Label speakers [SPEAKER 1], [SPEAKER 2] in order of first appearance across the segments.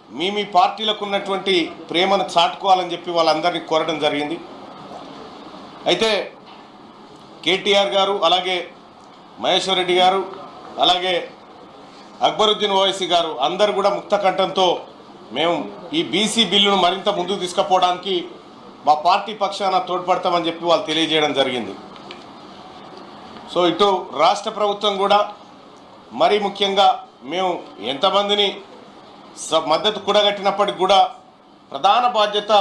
[SPEAKER 1] మీ పార్టీలకు ఉన్నటువంటి ప్రేమను చాటుకోవాలని చెప్పి వాళ్ళందరినీ కోరడం జరిగింది. అయితే కేటీఆర్ గారు, అలాగే మహేశ్వర్ రెడ్డి గారు, అలాగే అక్బరుద్దీన్ ఓవైసీ గారు అందరూ కూడా ముక్త కంఠంతో మేము ఈ బీసీ బిల్లును మరింత ముందుకు తీసుకుపోవడానికి మా పార్టీ పక్షాన తోడ్పడతామని చెప్పి వాళ్ళు తెలియజేయడం జరిగింది. సో ఇటు రాష్ట్ర ప్రభుత్వం కూడా మరీ ముఖ్యంగా మేము ఎంతమందిని మద్దతు కూడగట్టినప్పటికి కూడా ప్రధాన బాధ్యత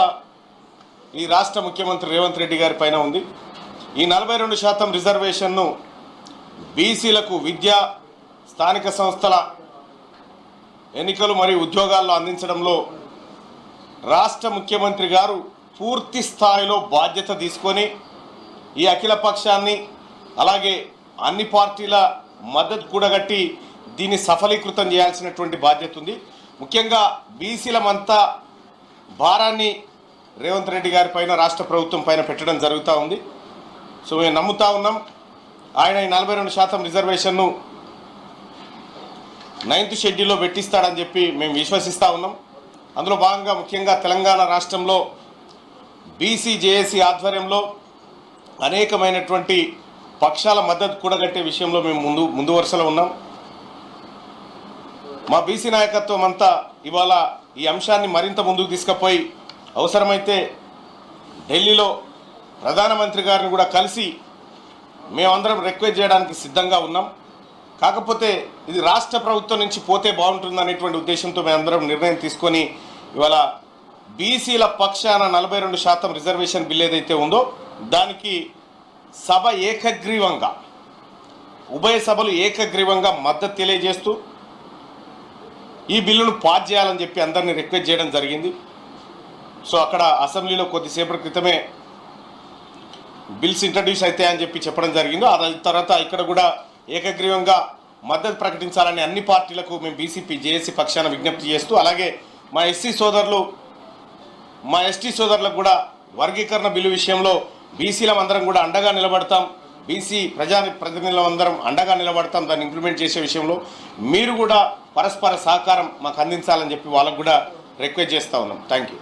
[SPEAKER 1] ఈ రాష్ట్ర ముఖ్యమంత్రి రేవంత్ రెడ్డి గారి పైన ఉంది. ఈ 42% రిజర్వేషన్ను బీసీలకు విద్య, స్థానిక సంస్థల ఎన్నికలు మరియు ఉద్యోగాల్లో అందించడంలో రాష్ట్ర ముఖ్యమంత్రి గారు పూర్తి స్థాయిలో బాధ్యత తీసుకొని ఈ అఖిల పక్షాన్ని అలాగే అన్ని పార్టీల మద్దతు కూడగట్టి దీన్ని సఫలీకృతం చేయాల్సినటువంటి బాధ్యత ఉంది. ముఖ్యంగా బీసీలమంతా భారాన్ని రేవంత్ రెడ్డి గారి పైన, రాష్ట్ర ప్రభుత్వం పైన పెట్టడం జరుగుతూ ఉంది. సో మేము నమ్ముతా ఉన్నాం ఆయన ఈ 42% రిజర్వేషన్ను 9th షెడ్యూల్లో పెట్టిస్తాడని చెప్పి మేము విశ్వసిస్తూ ఉన్నాం. అందులో భాగంగా ముఖ్యంగా తెలంగాణ రాష్ట్రంలో బీసీ జేఏసీ ఆధ్వర్యంలో అనేకమైనటువంటి పక్షాల మద్దతు కూడగట్టే విషయంలో మేము ముందు వరుసలో ఉన్నాం. మా బీసీ నాయకత్వం అంతా ఇవాళ ఈ అంశాన్ని మరింత ముందుకు తీసుకుపోయి అవసరమైతే ఢిల్లీలో ప్రధానమంత్రి గారిని కూడా కలిసి మేమందరం రిక్వెస్ట్ చేయడానికి సిద్ధంగా ఉన్నాం. కాకపోతే ఇది రాష్ట్ర ప్రభుత్వం నుంచి పోతే బాగుంటుంది అనేటువంటి ఉద్దేశంతో మేమందరం నిర్ణయం తీసుకొని ఇవాళ బీసీల పక్షాన 42% రిజర్వేషన్ బిల్ ఏదైతే ఉందో దానికి సభ ఏకగ్రీవంగా, ఉభయ సభలు ఏకగ్రీవంగా మద్దతు తెలియజేస్తూ ఈ బిల్లును పాస్ చేయాలని చెప్పి అందరినీ రిక్వెస్ట్ చేయడం జరిగింది. సో అక్కడ అసెంబ్లీలో కొద్దిసేపటి క్రితమే బిల్స్ ఇంట్రడ్యూస్ అవుతాయని చెప్పి చెప్పడం జరిగింది. ఆ తర్వాత ఇక్కడ కూడా ఏకగ్రీవంగా మద్దతు ప్రకటించాలని అన్ని పార్టీలకు మేము బీసీపీ జేఏసీ పక్షాన విజ్ఞప్తి చేస్తూ, అలాగే మా ఎస్సీ సోదరులు, మా ఎస్టీ సోదరులకు కూడా వర్గీకరణ బిల్లు విషయంలో బీసీలం అందరం కూడా అండగా నిలబడతాం, బీసీ ప్రజాప్రతినిధులం అందరం అండగా నిలబడతాం. దాన్ని ఇంప్లిమెంట్ చేసే విషయంలో మీరు కూడా పరస్పర సహకారం మాకు అందించాలని చెప్పి వాళ్ళకు కూడా రిక్వెస్ట్ చేస్తూ ఉన్నాం. Thank you.